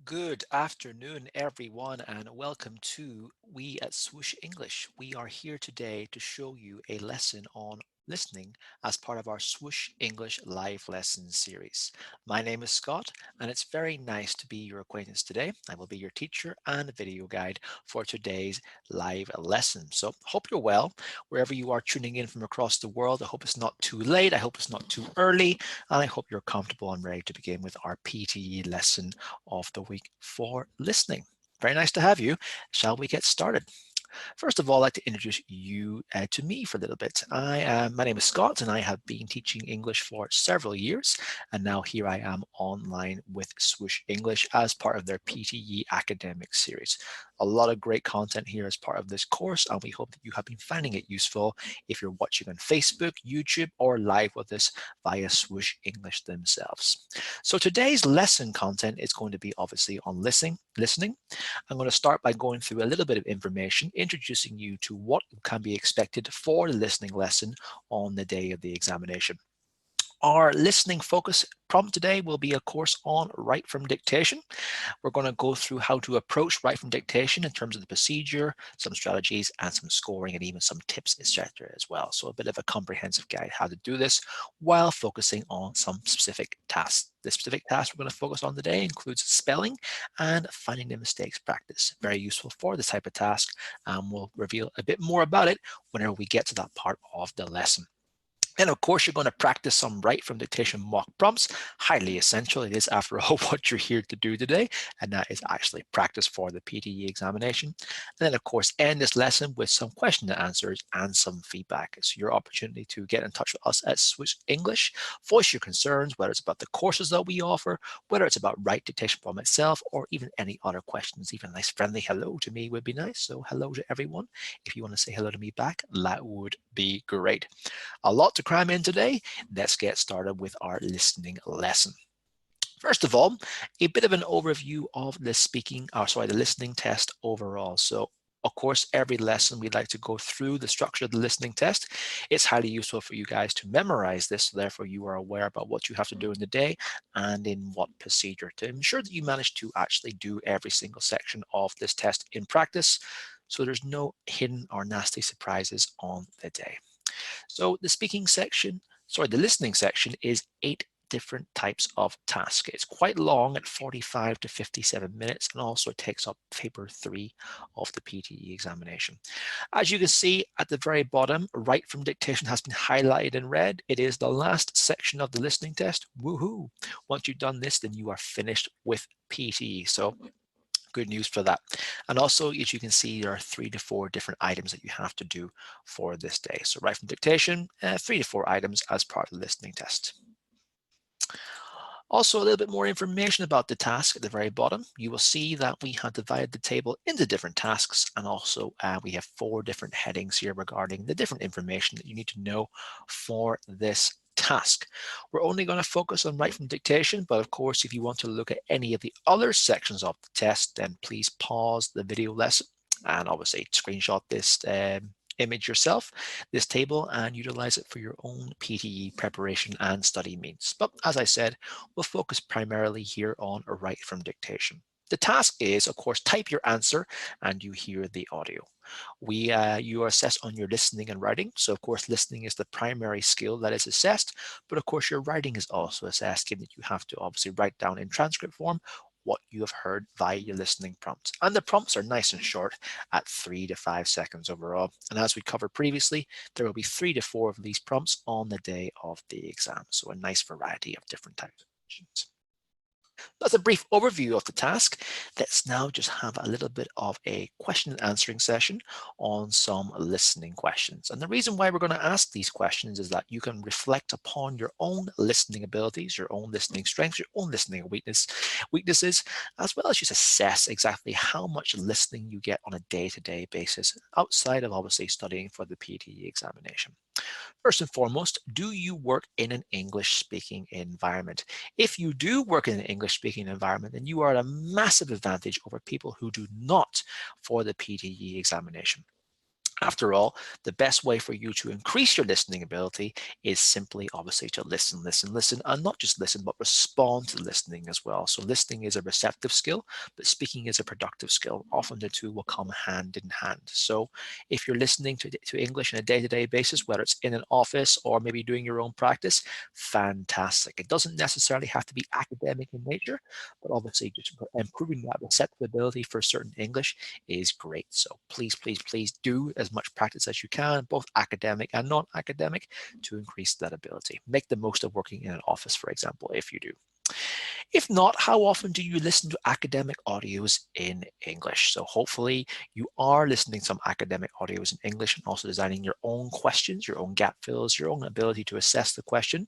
Good afternoon, everyone, and welcome to We at Swoosh English. We are here today to show you a lesson on listening as part of our Swoosh English live lesson series. My name is Scott, and it's very nice to be your acquaintance today. I will be your teacher and video guide for today's live lesson. So, hope you're well wherever you are tuning in from across the world. I hope it's not too late. I hope it's not too early, and I hope you're comfortable and ready to begin with our PTE lesson of the week for listening. Very nice to have you. Shall we get started? First of all, I'd like to introduce you to me for a little bit. My name is Scott, and I have been teaching English for several years. And now here I am online with Swoosh English as part of their PTE academic series. A lot of great content here as part of this course, and we hope that you have been finding it useful if you're watching on Facebook, YouTube, or live with us via Swoosh English themselves. So today's lesson content is going to be obviously on listening. I'm going to start by going through a little bit of information, introducing you to what can be expected for the listening lesson on the day of the examination. Our listening focus prompt today will be a course on write from dictation. We're going to go through how to approach write from dictation in terms of the procedure, some strategies, and some scoring, and even some tips, etc. as well. So a bit of a comprehensive guide how to do this while focusing on some specific tasks. The specific task we're going to focus on today includes spelling and finding the mistakes practice. Very useful for this type of task, and we'll reveal a bit more about it whenever we get to that part of the lesson. And of course, you're going to practice some write from dictation mock prompts. Highly essential. It is, after all, what you're here to do today. And that is actually practice for the PTE examination. And then, of course, end this lesson with some question and answers and some feedback. It's your opportunity to get in touch with us at Swoosh English. Voice your concerns, whether it's about the courses that we offer, whether it's about write dictation from itself, or even any other questions. Even a nice friendly hello to me would be nice. So hello to everyone. If you want to say hello to me back, that would be great. A lot to cram in today. Let's get started with our listening lesson. First of all, a bit of an overview of the listening test overall. So of course, every lesson we'd like to go through the structure of the listening test. It's highly useful for you guys to memorize this, so therefore you are aware about what you have to do in the day and in what procedure to ensure that you manage to actually do every single section of this test in practice, so there's no hidden or nasty surprises on the day. So the listening section is 8 different types of task. It's quite long at 45 to 57 minutes, and also it takes up paper 3 of the PTE examination. As you can see at the very bottom, write from dictation has been highlighted in red. It is the last section of the listening test. Woohoo! Once you've done this, then you are finished with PTE. So good news for that. And also, as you can see, there are 3 to 4 different items that you have to do for this day. So write from dictation, 3 to 4 items as part of the listening test. Also, a little bit more information about the task at the very bottom. You will see that we have divided the table into different tasks, and also we have 4 different headings here regarding the different information that you need to know for this task. We're only going to focus on write from dictation, but of course, if you want to look at any of the other sections of the test, then please pause the video lesson and obviously screenshot this image yourself, this table, and utilize it for your own PTE preparation and study means. But as I said, we'll focus primarily here on a write from dictation. The task is, of course, type your answer and you hear the audio. You are assessed on your listening and writing. So of course, listening is the primary skill that is assessed, but of course your writing is also assessed, given that you have to obviously write down in transcript form what you have heard via your listening prompts. And the prompts are nice and short at 3 to 5 seconds overall. And as we covered previously, there will be 3 to 4 of these prompts on the day of the exam. So a nice variety of different types of questions. That's a brief overview of the task. Let's now just have a little bit of a question and answering session on some listening questions. And the reason why we're going to ask these questions is that you can reflect upon your own listening abilities, your own listening strengths, your own listening weaknesses, as well as just assess exactly how much listening you get on a day-to-day basis outside of obviously studying for the PTE examination. First and foremost, do you work in an English-speaking environment? If you do work in an English-speaking environment, then you are at a massive advantage over people who do not for the PTE examination. After all, the best way for you to increase your listening ability is simply, obviously, to listen, listen, listen, and not just listen, but respond to listening as well. So listening is a receptive skill, but speaking is a productive skill. Often the two will come hand in hand. So if you're listening to English on a day-to-day basis, whether it's in an office or maybe doing your own practice, fantastic. It doesn't necessarily have to be academic in nature, but obviously just improving that receptive ability for certain English is great. So please, please, please do as much practice as you can, both academic and non-academic, to increase that ability. Make the most of working in an office, for example, if you do. If not, how often do you listen to academic audios in English? So hopefully you are listening to some academic audios in English and also designing your own questions, your own gap fills, your own ability to assess the question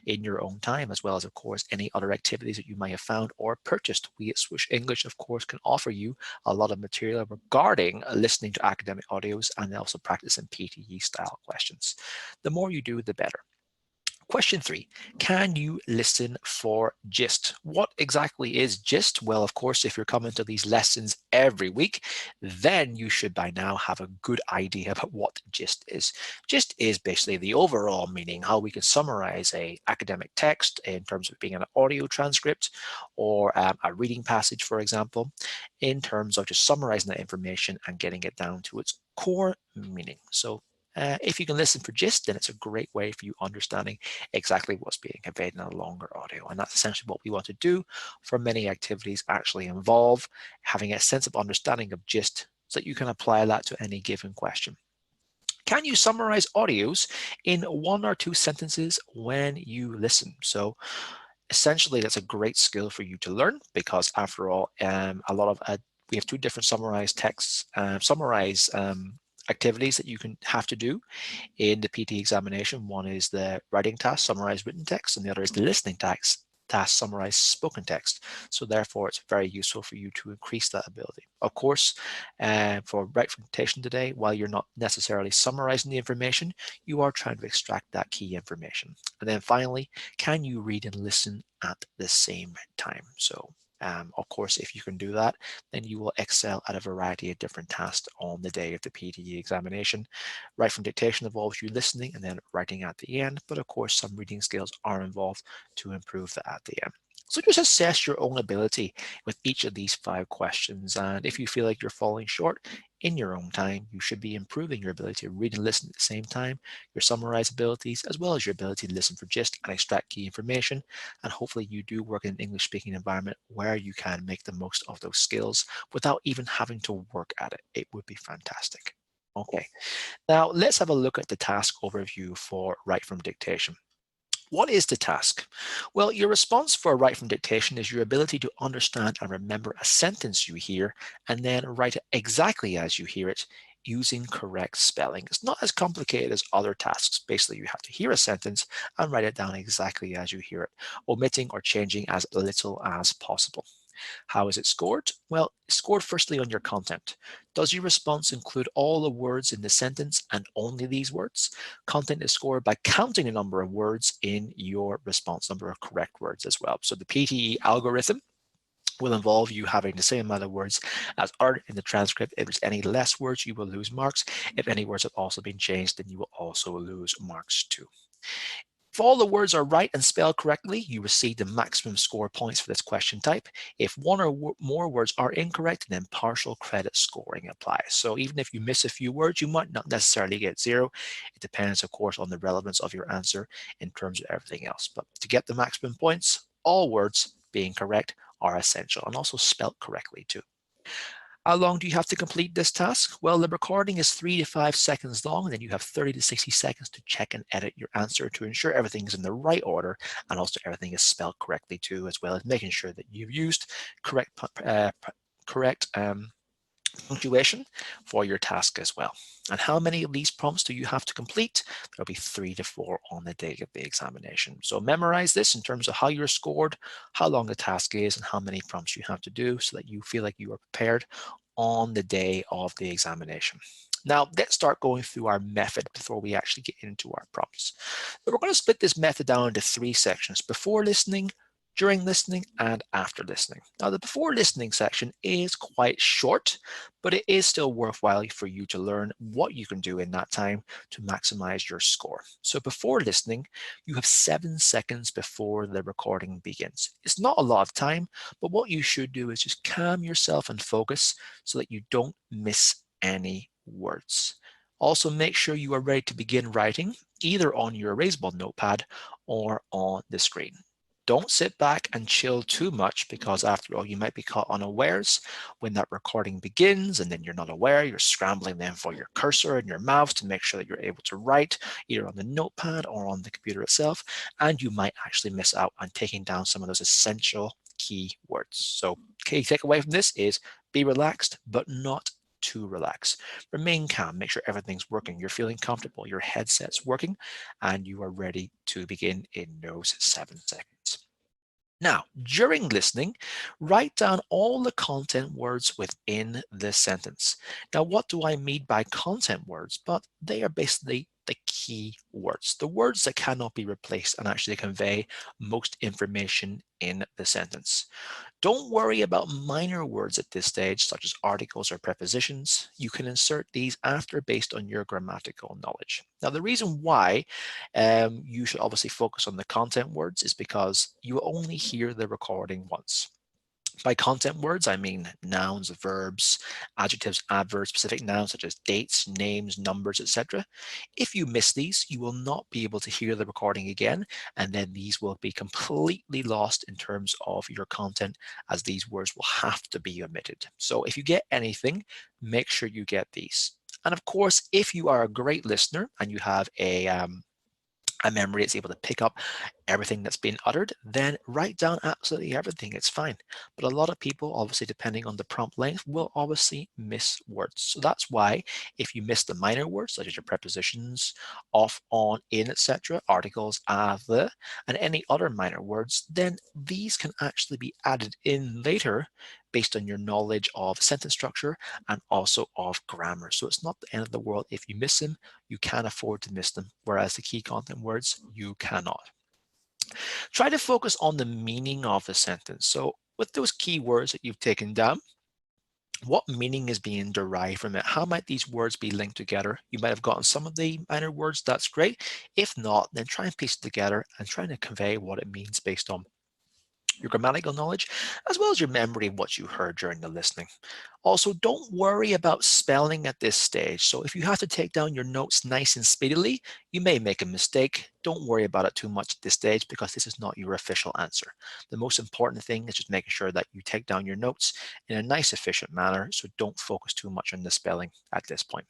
in your own time, as well as, of course, any other activities that you might have found or purchased. We at Swoosh English, of course, can offer you a lot of material regarding listening to academic audios and also practicing PTE style questions. The more you do, the better. Question 3, can you listen for gist? What exactly is gist? Well, of course, if you're coming to these lessons every week, then you should by now have a good idea about what gist is. Gist is basically the overall meaning, how we can summarize a academic text in terms of being an audio transcript or a reading passage, for example, in terms of just summarizing that information and getting it down to its core meaning. So if you can listen for gist, then it's a great way for you understanding exactly what's being conveyed in a longer audio. And that's essentially what we want to do for many activities actually involve having a sense of understanding of gist so that you can apply that to any given question. Can you summarize audios in 1 or 2 sentences when you listen? So essentially, that's a great skill for you to learn because after all, we have 2 different summarized texts, activities that you can have to do in the PT examination. One is the writing task, summarize written text, and the other is the listening task, summarize spoken text. So therefore, it's very useful for you to increase that ability. Of course, for right from dictation today, while you're not necessarily summarizing the information, you are trying to extract that key information. And then finally, can you read and listen at the same time? So of course, if you can do that, then you will excel at a variety of different tasks on the day of the PTE examination. Right from dictation involves you listening and then writing at the end, but of course some reading skills are involved to improve that at the end. So just assess your own ability with each of these 5 questions, and if you feel like you're falling short in your own time, you should be improving your ability to read and listen at the same time, your summarize abilities, as well as your ability to listen for gist and extract key information. And hopefully you do work in an English speaking environment where you can make the most of those skills without even having to work at it. It would be fantastic. Okay, now let's have a look at the task overview for write from dictation. What is the task? Well, your response for write from dictation is your ability to understand and remember a sentence you hear and then write it exactly as you hear it using correct spelling. It's not as complicated as other tasks. Basically, you have to hear a sentence and write it down exactly as you hear it, omitting or changing as little as possible. How is it scored? Well, it's scored firstly on your content. Does your response include all the words in the sentence and only these words? Content is scored by counting the number of words in your response, number of correct words as well. So the PTE algorithm will involve you having the same amount of words as are in the transcript. If there's any less words, you will lose marks. If any words have also been changed, then you will also lose marks too. If all the words are right and spelled correctly, you receive the maximum score points for this question type. If one or more words are incorrect, then partial credit scoring applies. So even if you miss a few words, you might not necessarily get 0. It depends, of course, on the relevance of your answer in terms of everything else. But to get the maximum points, all words being correct are essential and also spelt correctly too. How long do you have to complete this task? Well, the recording is 3 to 5 seconds long, and then you have 30 to 60 seconds to check and edit your answer to ensure everything is in the right order and also everything is spelled correctly too, as well as making sure that you've used correct punctuation for your task as well. And how many of these prompts do you have to complete? There'll be 3 to 4 on the day of the examination. So memorize this in terms of how you're scored, how long the task is, and how many prompts you have to do so that you feel like you are prepared on the day of the examination. Now, let's start going through our method before we actually get into our prompts. So we're going to split this method down into 3 sections: before listening, during listening and after listening. Now, the before listening section is quite short, but it is still worthwhile for you to learn what you can do in that time to maximize your score. So before listening, you have 7 seconds before the recording begins. It's not a lot of time, but what you should do is just calm yourself and focus so that you don't miss any words. Also, make sure you are ready to begin writing either on your erasable notepad or on the screen. Don't sit back and chill too much because after all, you might be caught unawares when that recording begins and then you're not aware. You're scrambling then for your cursor and your mouse to make sure that you're able to write either on the notepad or on the computer itself. And you might actually miss out on taking down some of those essential key words. So key takeaway from this is be relaxed, but not too relaxed. Remain calm, make sure everything's working. You're feeling comfortable, your headset's working, and you are ready to begin in those 7 seconds. Now, during listening, write down all the content words within the sentence. Now, what do I mean by content words? But they are basically the key words, the words that cannot be replaced and actually convey most information in the sentence. Don't worry about minor words at this stage, such as articles or prepositions. You can insert these after based on your grammatical knowledge. Now, the reason why you should obviously focus on the content words is because you only hear the recording once. By content words, I mean nouns, verbs, adjectives, adverbs, specific nouns such as dates, names, numbers, etc. If you miss these, you will not be able to hear the recording again, and then these will be completely lost in terms of your content, as these words will have to be omitted. So if you get anything, make sure you get these. And of course, if you are a great listener and you have a memory that's able to pick up everything that's been uttered, then write down absolutely everything. It's fine. But a lot of people, obviously, depending on the prompt length, will obviously miss words. So that's why if you miss the minor words, such as your prepositions, off, on, in, etc., articles, the, and any other minor words, then these can actually be added in later based on your knowledge of sentence structure and also of grammar. So it's not the end of the world if you miss them. You can't afford to miss them, whereas the key content words, you cannot. Try to focus on the meaning of the sentence. So with those key words that you've taken down, what meaning is being derived from it? How might these words be linked together? You might have gotten some of the minor words, that's great. If not, then try and piece it together and try to convey what it means based on your grammatical knowledge, as well as your memory of what you heard during the listening. Also, don't worry about spelling at this stage. So if you have to take down your notes nice and speedily, you may make a mistake. Don't worry about it too much at this stage because this is not your official answer. The most important thing is just making sure that you take down your notes in a nice, efficient manner. So don't focus too much on the spelling at this point.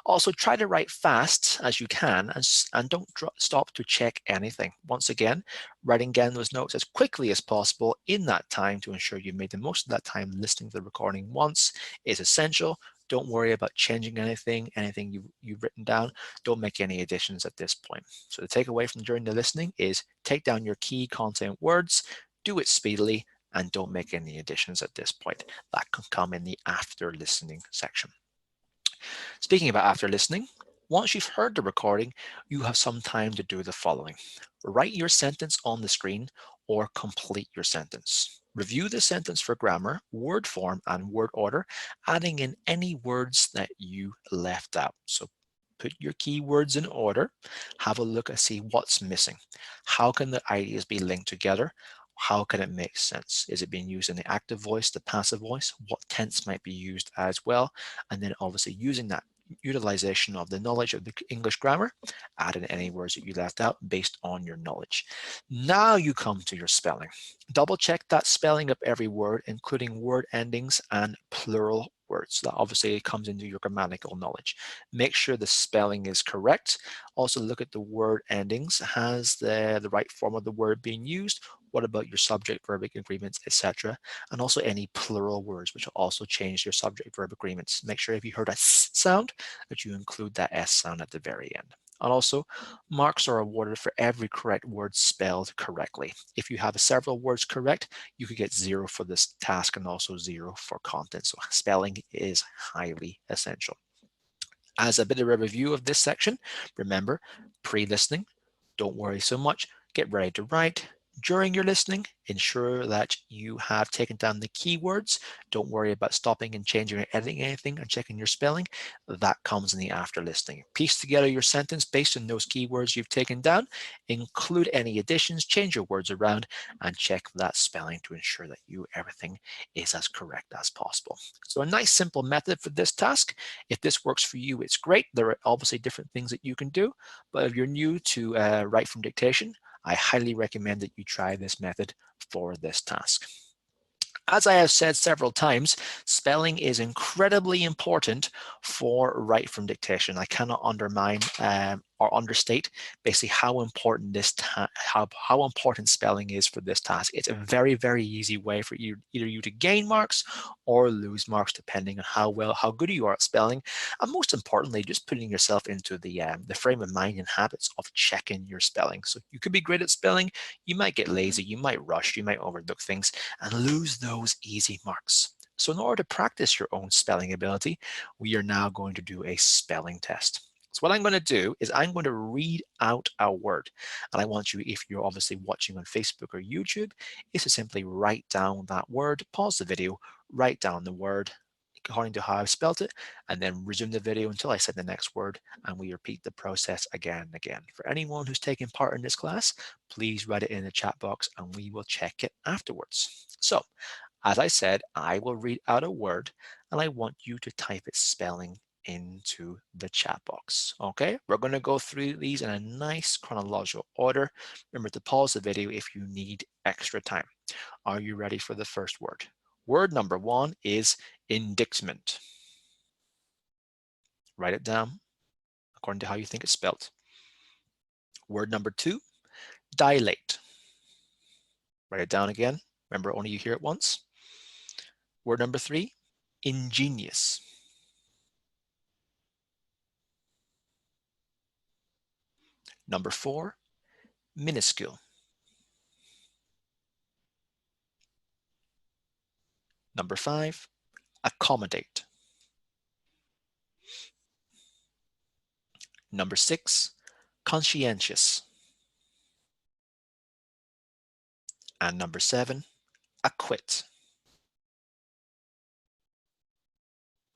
Also, try to write fast as you can and don't stop to check anything. Once again, writing down those notes as quickly as possible in that time to ensure you made the most of that time listening to the recording once is essential. Don't worry about changing anything you've written down. Don't make any additions at this point. So the takeaway from during the listening is take down your key content words, do it speedily, and don't make any additions at this point. That can come in the after listening section. Speaking about after listening, once you've heard the recording, you have some time to do the following. Write your sentence on the screen or complete your sentence. Review the sentence for grammar, word form, and word order, adding in any words that you left out. So put your keywords in order, have a look and see what's missing. How can the ideas be linked together? How can it make sense? Is it being used in the active voice, the passive voice? What tense might be used as well? And then obviously using that utilization of the knowledge of the English grammar, add in any words that you left out based on your knowledge. Now you come to your spelling. Double check that spelling of every word, including word endings and plural words. That obviously comes into your grammatical knowledge. Make sure the spelling is correct. Also look at the word endings. Has the right form of the word being used? What about your subject verb agreements, etc.? And also any plural words, which will also change your subject verb agreements. Make sure if you heard a s sound that you include that s sound at the very end. And also, marks are awarded for every correct word spelled correctly. If you have several words correct, you could get 0 for this task and also 0 for content. So spelling is highly essential. As a bit of a review of this section, remember, pre-listening, don't worry so much, get ready to write, During your listening, ensure that you have taken down the keywords. Don't worry about stopping and changing or editing anything and checking your spelling. That comes in the after listening. Piece together your sentence based on those keywords you've taken down. Include any additions, change your words around, and check that spelling to ensure that everything is as correct as possible. So a nice simple method for this task. If this works for you, it's great. There are obviously different things that you can do, but if you're new to write from dictation, I highly recommend that you try this method for this task. As I have said several times, spelling is incredibly important for write from dictation. I cannot undermine or understate basically how important how important spelling is for this task. It's a very, very easy way for either you to gain marks or lose marks depending on how good you are at spelling, and most importantly, just putting yourself into the frame of mind and habits of checking your spelling. So you could be great at spelling, you might get lazy, you might rush, you might overlook things, and lose those easy marks. So in order to practice your own spelling ability, we are now going to do a spelling test. So what I'm going to do is I'm going to read out a word. And I want you, if you're obviously watching on Facebook or YouTube, is to simply write down that word, pause the video, write down the word according to how I've spelled it, and then resume the video until I say the next word, and we repeat the process again and again. For anyone who's taking part in this class, please write it in the chat box and we will check it afterwards. So, as I said, I will read out a word and I want you to type its spelling into the chat box. Okay, we're going to go through these in a nice chronological order. Remember to pause the video if you need extra time. Are you ready for the first word? Word number one is indictment. Write it down according to how you think it's spelled. Word number two, dilate. Write it down again. Remember, only you hear it once. Word number three, ingenious. Number four, minuscule. Number five, accommodate. Number six, conscientious. And number seven, acquit.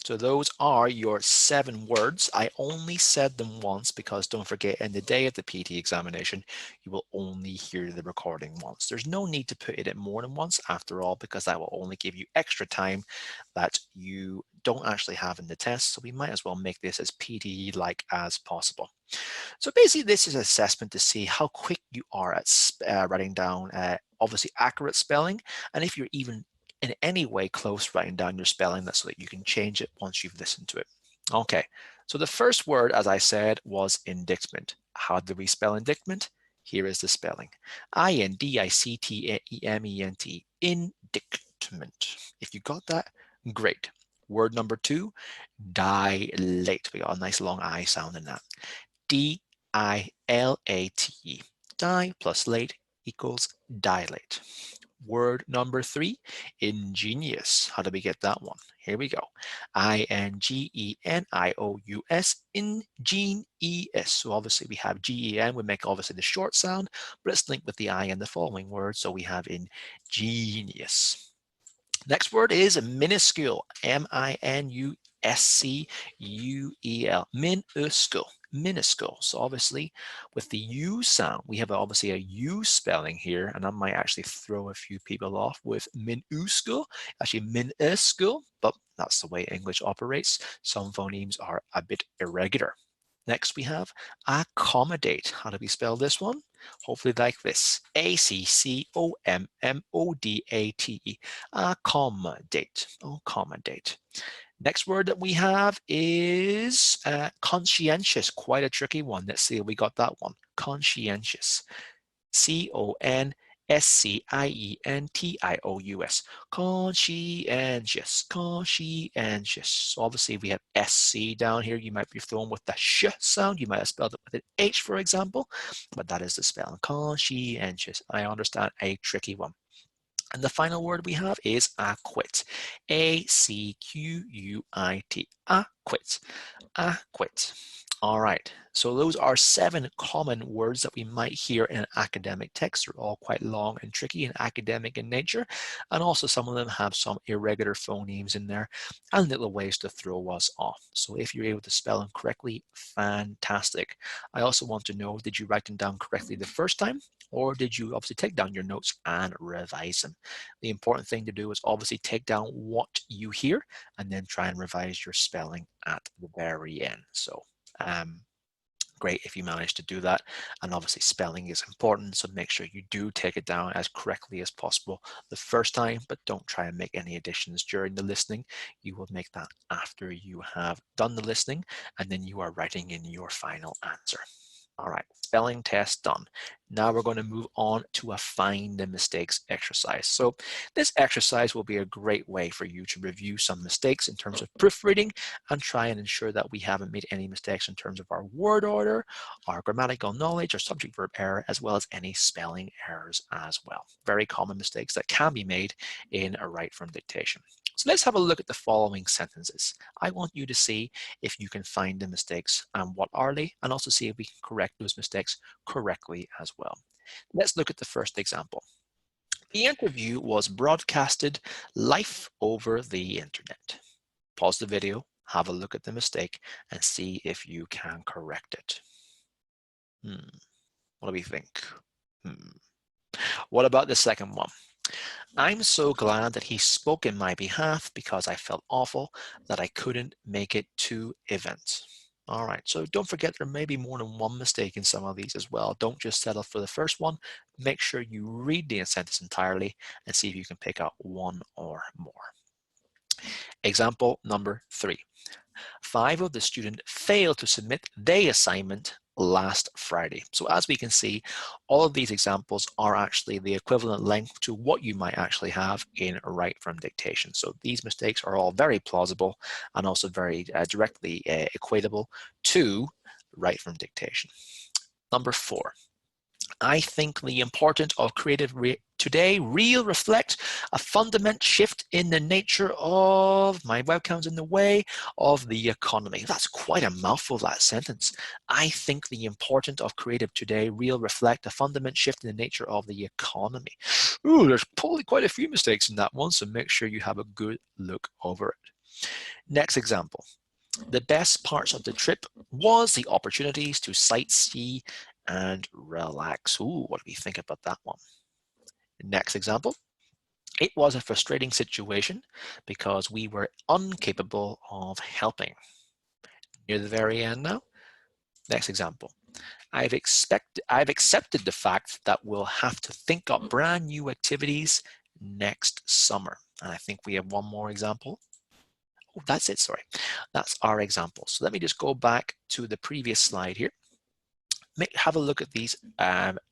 So those are your 7 words. I only said them once because don't forget, in the day of the PT examination, you will only hear the recording once. There's no need to put it in more than once after all, because that will only give you extra time that you don't actually have in the test. So we might as well make this as PT-like as possible. So basically, this is an assessment to see how quick you are at writing down obviously accurate spelling, and if you're even in any way close writing down your spelling, that's so that you can change it once you've listened to it. Okay, so the first word, as I said, was indictment. How do we spell indictment? Here is the spelling. I-N-D-I-C-T-E-M-E-N-T, indictment. If you got that, great. Word number two, dilate. We got a nice long I sound in that. D-I-L-A-T-E. Die plus late equals dilate. Word number three, ingenious. How do we get that one? Here we go. I-N-G-E-N-I-O-U-S, ingenious. So obviously we have G-E-N, we make obviously the short sound, but it's linked with the I in the following word, so we have ingenious. Next word is minuscule, M-I-N-U-S-C-U-E-L, minuscule. Minuscule. So obviously with the U sound, we have obviously a U spelling here, and I might actually throw a few people off with minuscule, actually minuscule, but that's the way English operates. Some phonemes are a bit irregular. Next we have accommodate. How do we spell this one? Hopefully like this, A-C-C-O-M-M-O-D-A-T-E, accommodate, accommodate. Next word that we have is conscientious, quite a tricky one. Let's see if we got that one. Conscientious, C-O-N-S-C-I-E-N-T-I-O-U-S, conscientious, conscientious. So obviously we have S-C down here. You might be thrown with the sh sound. You might have spelled it with an H, for example, but that is the spelling, conscientious. I understand, a tricky one. And the final word we have is acquit, A-C-Q-U-I-T, acquit, acquit. All right, so those are 7 common words that we might hear in an academic text. They're all quite long and tricky and academic in nature, and also some of them have some irregular phonemes in there and little ways to throw us off. So if you're able to spell them correctly, fantastic. I also want to know, did you write them down correctly the first time, or did you obviously take down your notes and revise them? The important thing to do is obviously take down what you hear and then try and revise your spelling at the very end. So um, great if you manage to do that. And obviously spelling is important, so make sure you do take it down as correctly as possible the first time, but don't try and make any additions during the listening. You will make that after you have done the listening, and then you are writing in your final answer. All right, spelling test done. Now we're going to move on to a find the mistakes exercise. So this exercise will be a great way for you to review some mistakes in terms of proofreading and try and ensure that we haven't made any mistakes in terms of our word order, our grammatical knowledge, or subject verb error, as well as any spelling errors as well. Very common mistakes that can be made in a write from dictation. So let's have a look at the following sentences. I want you to see if you can find the mistakes and what are they, and also see if we can correct those mistakes correctly as well. Let's look at the first example. The interview was broadcasted live over the internet. Pause the video, have a look at the mistake, and see if you can correct it. What do we think? What about the second one? I'm so glad that he spoke in my behalf because I felt awful that I couldn't make it to event. All right, so don't forget there may be more than one mistake in some of these as well. Don't just settle for the first one. Make sure you read the sentence entirely and see if you can pick out one or more. Example number 3. 5 of the students failed to submit their assignment last Friday. So as we can see, all of these examples are actually the equivalent length to what you might actually have in a write from dictation. So these mistakes are all very plausible and also very directly equatable to write from dictation. Number 4. I think the importance of creative today real reflect a fundamental shift in the nature of my webcam's in the way of the economy. That's quite a mouthful, that sentence. I think the importance of creative today real reflect a fundamental shift in the nature of the economy. Ooh, there's probably quite a few mistakes in that one, so make sure you have a good look over it. Next example. The best parts of the trip was the opportunities to sightsee and relax. Ooh, what do we think about that one? Next example. It was a frustrating situation because we were incapable of helping. Near the very end now. Next example. I've accepted the fact that we'll have to think up brand new activities next summer. And I think we have one more example. Oh, that's it, sorry. That's our example. So let me just go back to the previous slide here. Have a look at these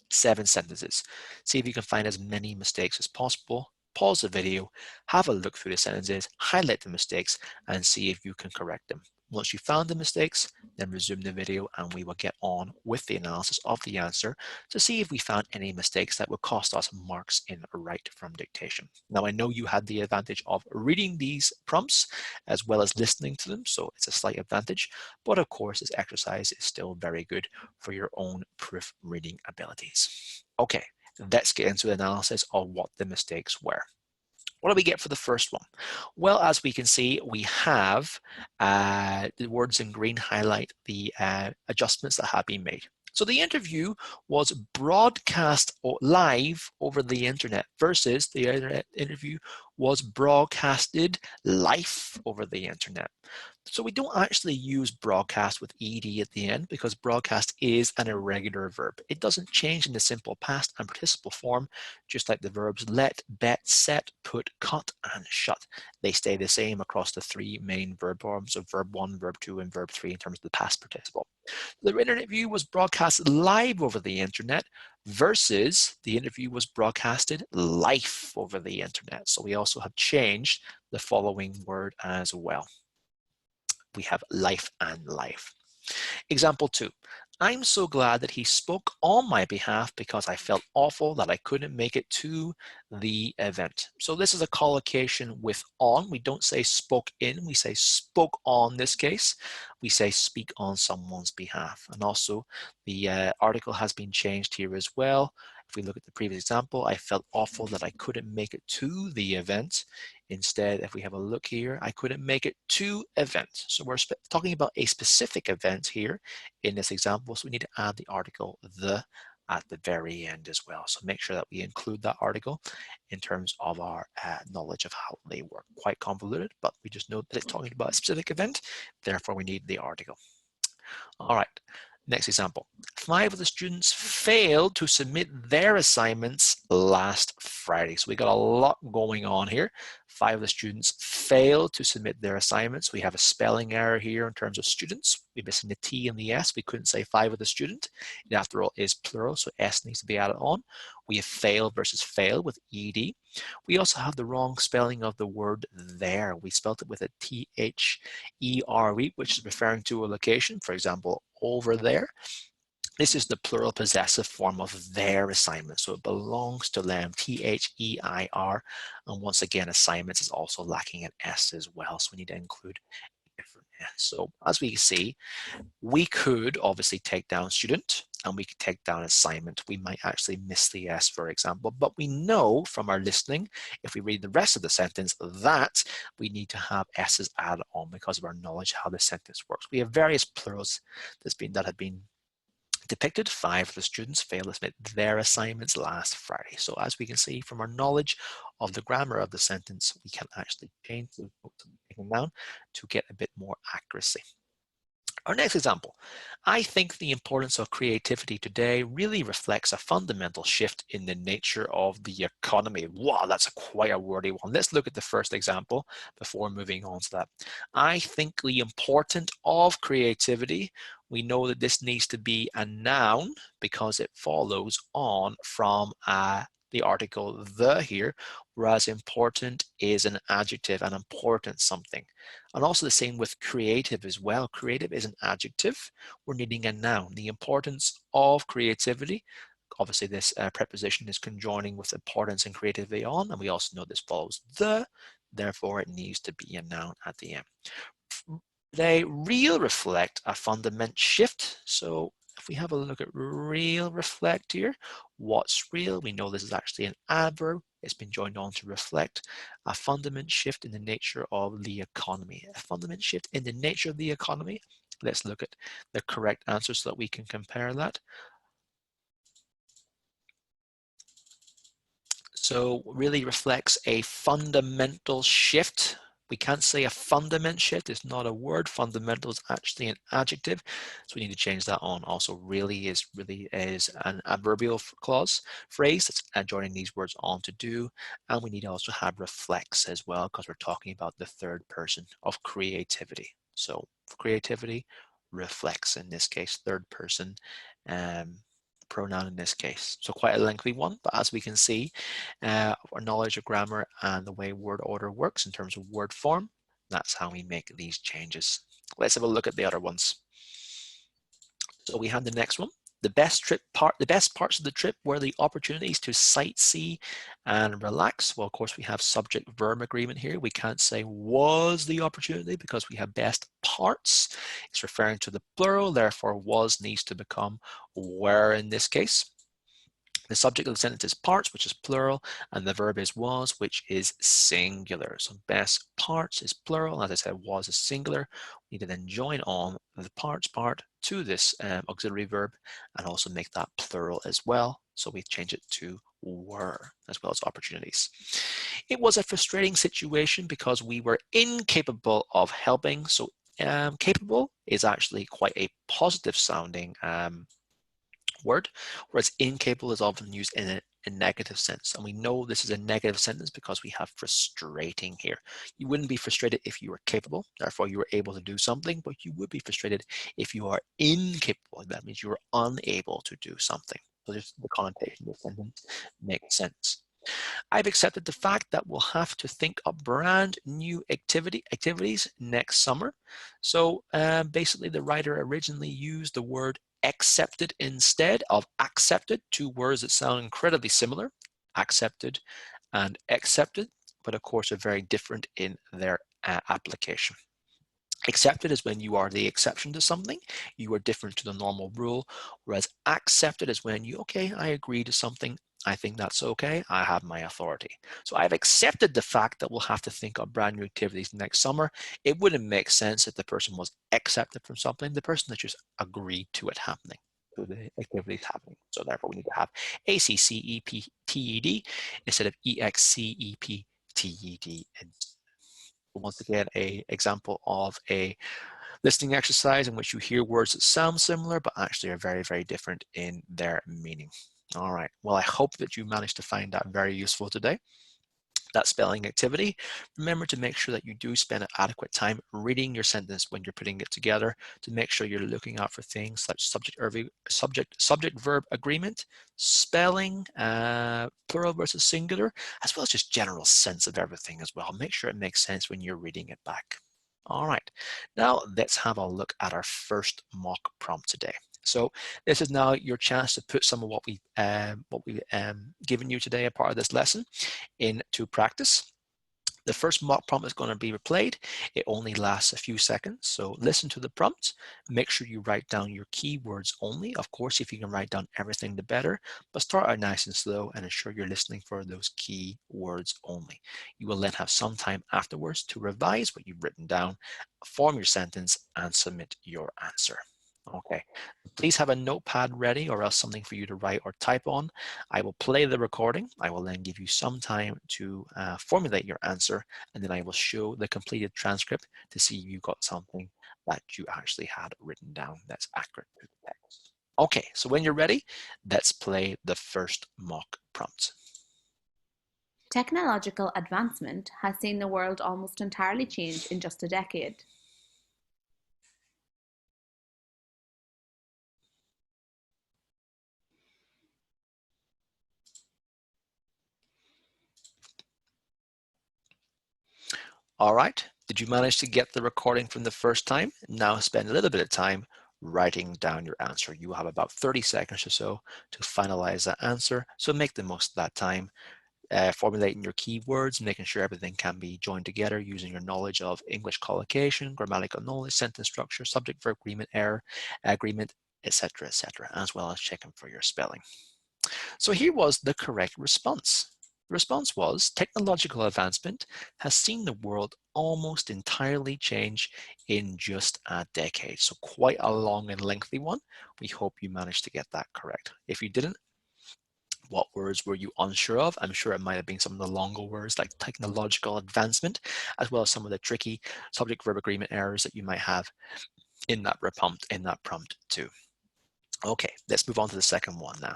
7 sentences. See if you can find as many mistakes as possible. Pause the video, have a look through the sentences, highlight the mistakes, and see if you can correct them. Once you've found the mistakes, then resume the video and we will get on with the analysis of the answer to see if we found any mistakes that would cost us marks in write from dictation. Now, I know you had the advantage of reading these prompts as well as listening to them, so it's a slight advantage, but of course this exercise is still very good for your own proofreading abilities. Okay, let's get into the analysis of what the mistakes were. What do we get for the first one? Well, as we can see, we have the words in green highlight the adjustments that have been made. So the interview was broadcast live over the internet versus the interview was broadcasted live over the internet. So we don't actually use broadcast with ed at the end because broadcast is an irregular verb. It doesn't change in the simple past and participle form, just like the verbs let, bet, set, put, cut, and shut. They stay the same across the 3 main verb forms of verb 1, verb 2, and verb 3 in terms of the past participle. The interview was broadcast live over the internet versus the interview was broadcasted live over the internet. So we also have changed the following word as well. We have life and life. Example 2. I'm so glad that he spoke on my behalf because I felt awful that I couldn't make it to the event. So this is a collocation with on. We don't say spoke in, we say spoke on this case. We say speak on someone's behalf. And also the article has been changed here as well. If we look at the previous example, I felt awful that I couldn't make it to the event. Instead, if we have a look here, I couldn't make it to event. So we're talking about a specific event here in this example, so we need to add the article the at the very end as well. So make sure that we include that article in terms of our knowledge of how they work. Quite convoluted, but we just know that it's talking about a specific event, therefore we need the article. All right, next example. 5 of the students failed to submit their assignments last Friday. So we got a lot going on here. 5 of the students failed to submit their assignments. We have a spelling error here in terms of students. We're missing the T and the S. We couldn't say 5 of the student. It, after all, is plural, so S needs to be added on. We have failed versus fail with ED. We also have the wrong spelling of the word there. We spelled it with a THERE, which is referring to a location, for example, over there. This is the plural possessive form of their assignment, so it belongs to them, THEIR. And once again, assignments is also lacking an S as well, so we need to include a different S. So as we see, we could obviously take down student and we could take down assignment. We might actually miss the S, for example, but we know from our listening, if we read the rest of the sentence, that we need to have S's added on because of our knowledge how the sentence works. We have various plurals that have been depicted. 5 of the students failed to submit their assignments last Friday. So as we can see from our knowledge of the grammar of the sentence, we can actually change those down to get a bit more accuracy. Our next example. I think the importance of creativity today really reflects a fundamental shift in the nature of the economy. Wow, that's quite a wordy one. Let's look at the first example before moving on to that. I think the importance of creativity, we know that this needs to be a noun because it follows on from the article the here, whereas important is an adjective, an important something. And also the same with creative as well. Creative is an adjective. We're needing a noun. The importance of creativity. Obviously, this preposition is conjoining with importance and creativity on, and we also know this follows the, therefore it needs to be a noun at the end. They real reflect a fundamental shift. So if we have a look at real reflect here, what's real? We know this is actually an adverb. It's been joined on to reflect a fundamental shift in the nature of the economy. A fundamental shift in the nature of the economy. Let's look at the correct answer so that we can compare that. So really reflects a fundamental shift. We can't say a fundamental shift. It's not a word. Fundamental is actually an adjective. So we need to change that on. Also really is an adverbial clause phrase that's joining these words on to do. And we need to also have reflects as well because we're talking about the third person of creativity. So creativity reflects in this case, third person pronoun in this case. So quite a lengthy one, but as we can see, our knowledge of grammar and the way word order works in terms of word form, that's how we make these changes. Let's have a look at the other ones. So we have the next one. The best parts of the trip were the opportunities to sightsee and relax. Well, of course, we have subject-verb agreement here. We can't say was the opportunity because we have best parts. It's referring to the plural, therefore was needs to become were in this case. The subject of the sentence is parts, which is plural, and the verb is was, which is singular. So best parts is plural. As I said, was is singular. We need to then join on the parts part to this auxiliary verb and also make that plural as well. So we change it to were as well as opportunities. It was a frustrating situation because we were incapable of helping. So capable is actually quite a positive sounding word, whereas incapable is often used in a negative sense. And we know this is a negative sentence because we have frustrating here. You wouldn't be frustrated if you were capable, therefore you were able to do something, but you would be frustrated if you are incapable. That means you are unable to do something. So just the connotation of the sentence makes sense. I've accepted the fact that we'll have to think up brand new activities next summer. So basically the writer originally used the word accepted instead of accepted, two words that sound incredibly similar, accepted and accepted, but of course are very different in their application. Accepted is when you are the exception to something, you are different to the normal rule, whereas accepted is when you, okay, I agree to something, I think that's okay, I have my authority. So I've accepted the fact that we'll have to think of brand new activities next summer. It wouldn't make sense if the person was accepted from something, the person that just agreed to it happening, to the activities happening. So therefore we need to have ACCEPTED instead of EXCEPTED. Once again, a example of a listening exercise in which you hear words that sound similar but actually are very, very different in their meaning. All right, well, I hope that you managed to find that very useful today. That spelling activity, remember to make sure that you do spend adequate time reading your sentence when you're putting it together, to make sure you're looking out for things like subject-verb agreement, spelling, plural versus singular, as well as just general sense of everything as well. Make sure it makes sense when you're reading it back. All right, now let's have a look at our first mock prompt today. So this is now your chance to put some of what we've given you today, a part of this lesson, into practice. The first mock prompt is going to be replayed. It only lasts a few seconds, so listen to the prompt. Make sure you write down your keywords only. Of course, if you can write down everything, the better, but start out nice and slow and ensure you're listening for those key words only. You will then have some time afterwards to revise what you've written down, form your sentence, and submit your answer. Okay, please have a notepad ready or else something for you to write or type on. I will play the recording. I will then give you some time to formulate your answer, and then I will show the completed transcript to see if you got something that you actually had written down that's accurate to the text. Okay, so when you're ready, let's play the first mock prompt. Technological advancement has seen the world almost entirely change in just a decade. All right, did you manage to get the recording from the first time? Now spend a little bit of time writing down your answer. You have about 30 seconds or so to finalize that answer, so make the most of that time. Formulating your keywords, making sure everything can be joined together using your knowledge of English collocation, grammatical knowledge, sentence structure, subject-verb agreement, error, agreement, etc., as well as checking for your spelling. So here was the correct response. The response was, technological advancement has seen the world almost entirely change in just a decade. So quite a long and lengthy one. We hope you managed to get that correct. If you didn't, what words were you unsure of? I'm sure it might have been some of the longer words like technological advancement, as well as some of the tricky subject-verb agreement errors that you might have in that prompt too. Okay, let's move on to the second one now.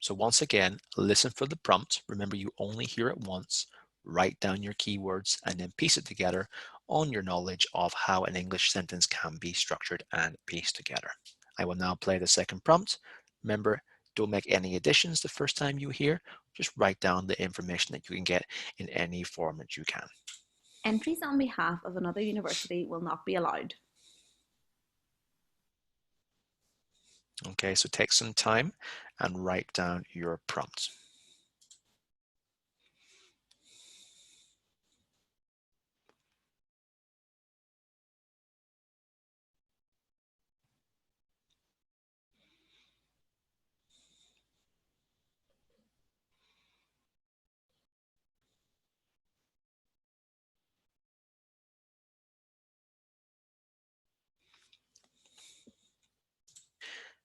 So once again, listen for the prompt. Remember, you only hear it once. Write down your keywords and then piece it together on your knowledge of how an English sentence can be structured and pieced together. I will now play the second prompt. Remember, don't make any additions the first time you hear. Just write down the information that you can get in any format you can. Entries on behalf of another university will not be allowed. Okay, so take some time and write down your prompt.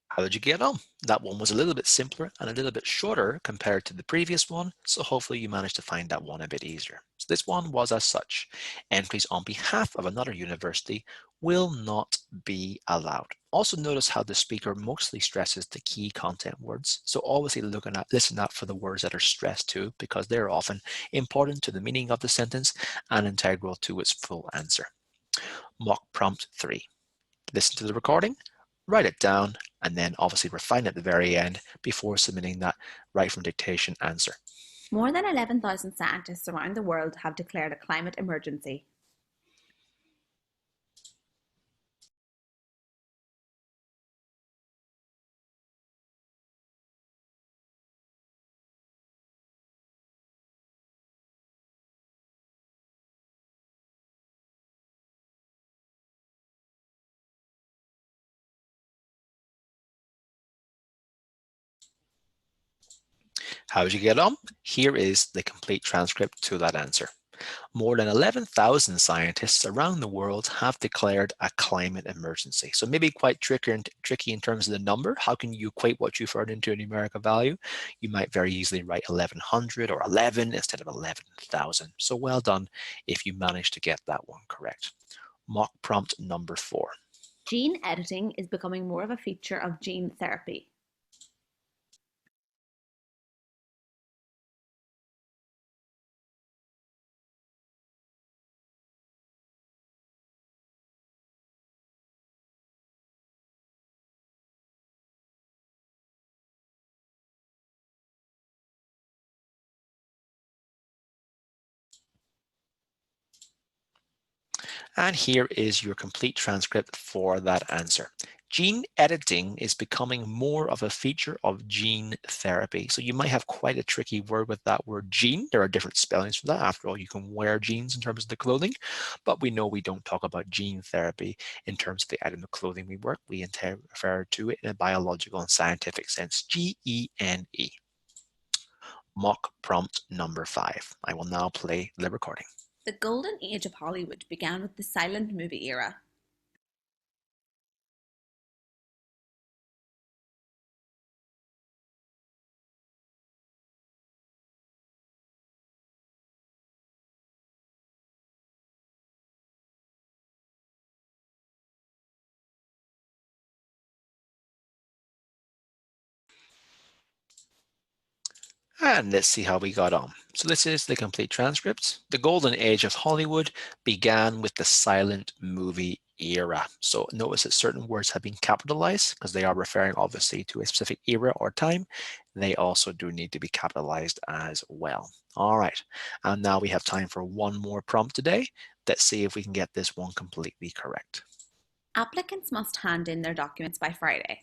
How did you get on? That one was a little bit simpler and a little bit shorter compared to the previous one, so hopefully you managed to find that one a bit easier. So this one was as such. Entries on behalf of another university will not be allowed. Also notice how the speaker mostly stresses the key content words, so always listen out for the words that are stressed too, because they're often important to the meaning of the sentence and integral to its full answer. Mock prompt 3. Listen to the recording, write it down, and then obviously refine at the very end before submitting that right from dictation answer. More than 11,000 scientists around the world have declared a climate emergency. How did you get on? Here is the complete transcript to that answer. More than 11,000 scientists around the world have declared a climate emergency. So maybe quite tricky in terms of the number. How can you equate what you've heard into a numerical value? You might very easily write 1100 or 11 instead of 11,000. So well done if you managed to get that one correct. Mock prompt number 4. Gene editing is becoming more of a feature of gene therapy. And here is your complete transcript for that answer. Gene editing is becoming more of a feature of gene therapy. So you might have quite a tricky word with that word gene. There are different spellings for that. After all, you can wear jeans in terms of the clothing, but we know we don't talk about gene therapy in terms of the item of clothing we wear. We refer to it in a biological and scientific sense, Gene. Mock prompt number 5. I will now play the recording. The golden age of Hollywood began with the silent movie era. And let's see how we got on. So this is the complete transcript. The golden age of Hollywood began with the silent movie era. So notice that certain words have been capitalized because they are referring obviously to a specific era or time. They also do need to be capitalized as well. All right, and now we have time for one more prompt today. Let's see if we can get this one completely correct. Applicants must hand in their documents by Friday.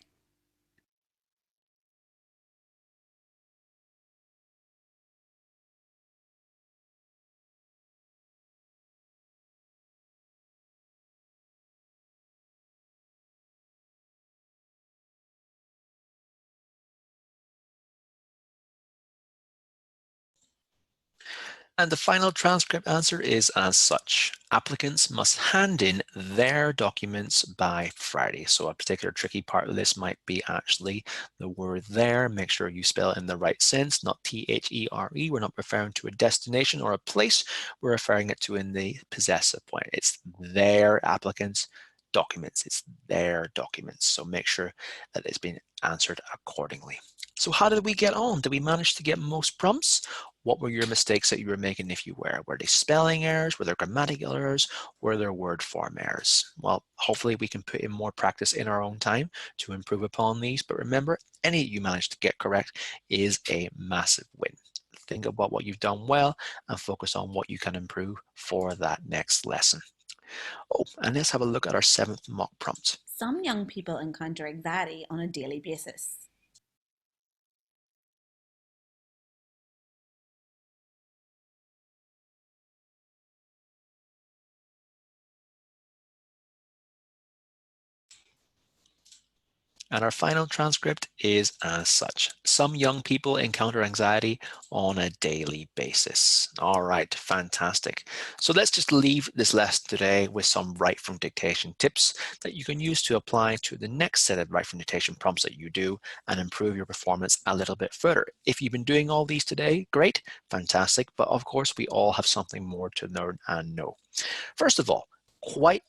And the final transcript answer is as such. Applicants must hand in their documents by Friday. So a particular tricky part of this might be actually the word there. Make sure you spell it in the right sense, not T-H-E-R-E. We're not referring to a destination or a place. We're referring it to in the possessive point. It's their applicants' documents. It's their documents. So make sure that it's been answered accordingly. So how did we get on? Did we manage to get most prompts? What were your mistakes that you were making if you were? Were they spelling errors? Were there grammatical errors? Were there word form errors? Well, hopefully we can put in more practice in our own time to improve upon these. But remember, any you manage to get correct is a massive win. Think about what you've done well and focus on what you can improve for that next lesson. Oh, and let's have a look at our 7th mock prompt. Some young people encounter anxiety on a daily basis. And our final transcript is as such. Some young people encounter anxiety on a daily basis. All right, fantastic. So let's just leave this lesson today with some write from dictation tips that you can use to apply to the next set of write from dictation prompts that you do and improve your performance a little bit further. If you've been doing all these today, great, fantastic. But of course, we all have something more to learn and know. First of all, quite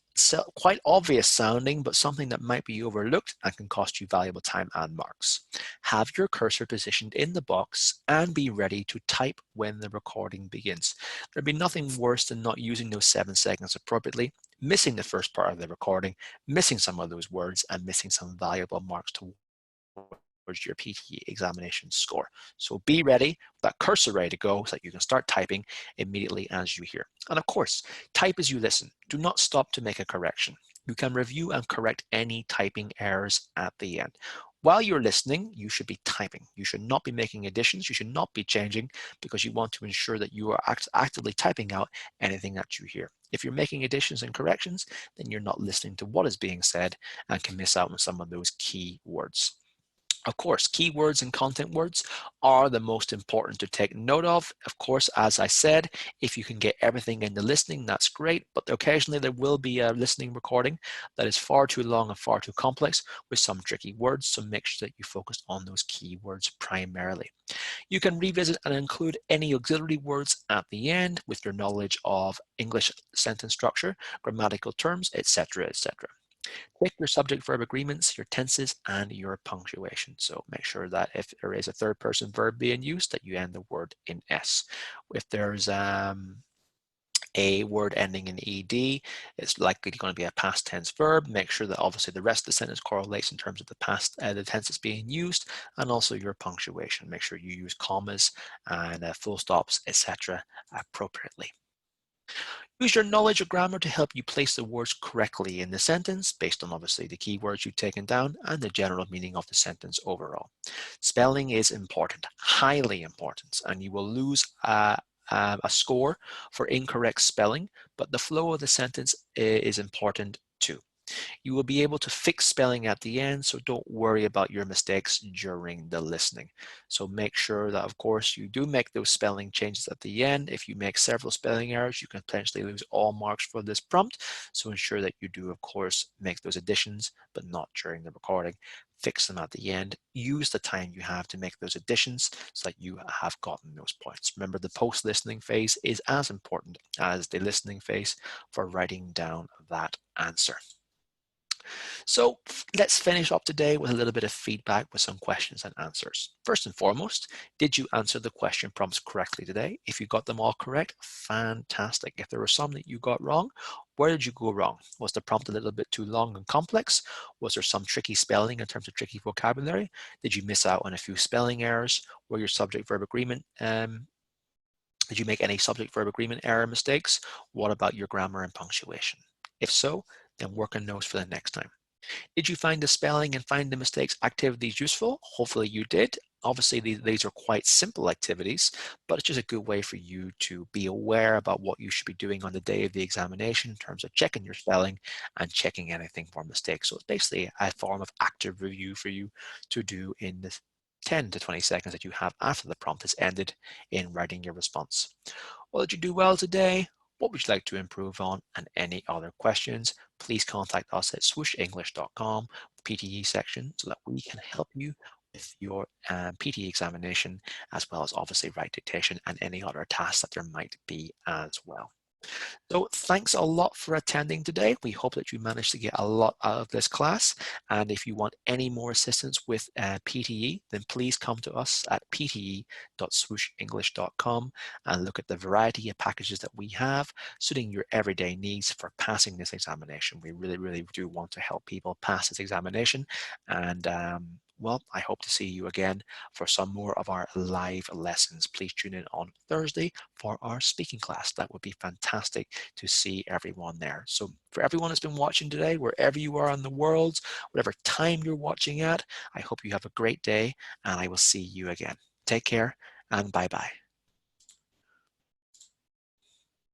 obvious sounding, but something that might be overlooked and can cost you valuable time and marks. Have your cursor positioned in the box and be ready to type when the recording begins. There'd be nothing worse than not using those 7 seconds appropriately, missing the first part of the recording, missing some of those words, and missing some valuable marks towards your PTE examination score. So be ready, that cursor ready to go so that you can start typing immediately as you hear. And of course, type as you listen. Do not stop to make a correction. You can review and correct any typing errors at the end. While you're listening, you should be typing. You should not be making additions. You should not be changing because you want to ensure that you are actively typing out anything that you hear. If you're making additions and corrections, then you're not listening to what is being said and can miss out on some of those key words. Of course, keywords and content words are the most important to take note of. Of course, as I said, if you can get everything in the listening, that's great, but occasionally there will be a listening recording that is far too long and far too complex with some tricky words, so make sure that you focus on those keywords primarily. You can revisit and include any auxiliary words at the end with your knowledge of English sentence structure, grammatical terms, etc., etc. Pick your subject-verb agreements, your tenses, and your punctuation. So make sure that if there is a third-person verb being used, that you end the word in S. If there's a word ending in ed, it's likely going to be a past tense verb. Make sure that obviously the rest of the sentence correlates in terms of the tense that's being used, and also your punctuation. Make sure you use commas and full stops, etc. appropriately. Use your knowledge of grammar to help you place the words correctly in the sentence based on obviously the keywords you've taken down and the general meaning of the sentence overall. Spelling is important, highly important, and you will lose a score for incorrect spelling, but the flow of the sentence is important too. You will be able to fix spelling at the end, so don't worry about your mistakes during the listening. So make sure that, of course, you do make those spelling changes at the end. If you make several spelling errors, you can potentially lose all marks for this prompt. So ensure that you do, of course, make those additions, but not during the recording. Fix them at the end. Use the time you have to make those additions so that you have gotten those points. Remember, the post-listening phase is as important as the listening phase for writing down that answer. So let's finish up today with a little bit of feedback with some questions and answers. First and foremost, did you answer the question prompts correctly today? If you got them all correct, fantastic. If there were some that you got wrong, where did you go wrong? Was the prompt a little bit too long and complex? Was there some tricky spelling in terms of tricky vocabulary? Did you miss out on a few spelling errors? Were your subject-verb agreement did you make any subject-verb agreement error mistakes? What about your grammar and punctuation? If so, then work on those for the next time. Did you find the spelling and find the mistakes activities useful? Hopefully you did. Obviously, these are quite simple activities, but it's just a good way for you to be aware about what you should be doing on the day of the examination in terms of checking your spelling and checking anything for mistakes. So it's basically a form of active review for you to do in the 10 to 20 seconds that you have after the prompt has ended in writing your response. Well, did you do well today? What would you like to improve on? And any other questions, please contact us at swooshenglish.com, PTE section, so that we can help you with your PTE examination, as well as obviously write dictation and any other tasks that there might be as well. So thanks a lot for attending today. We hope that you managed to get a lot out of this class. And if you want any more assistance with PTE, then please come to us at pte.swooshenglish.com and look at the variety of packages that we have suiting your everyday needs for passing this examination. We really, really do want to help people pass this examination. And well, I hope to see you again for some more of our live lessons. Please tune in on Thursday for our speaking class. That would be fantastic to see everyone there. So for everyone that's been watching today, wherever you are in the world, whatever time you're watching at, I hope you have a great day and I will see you again. Take care and bye-bye.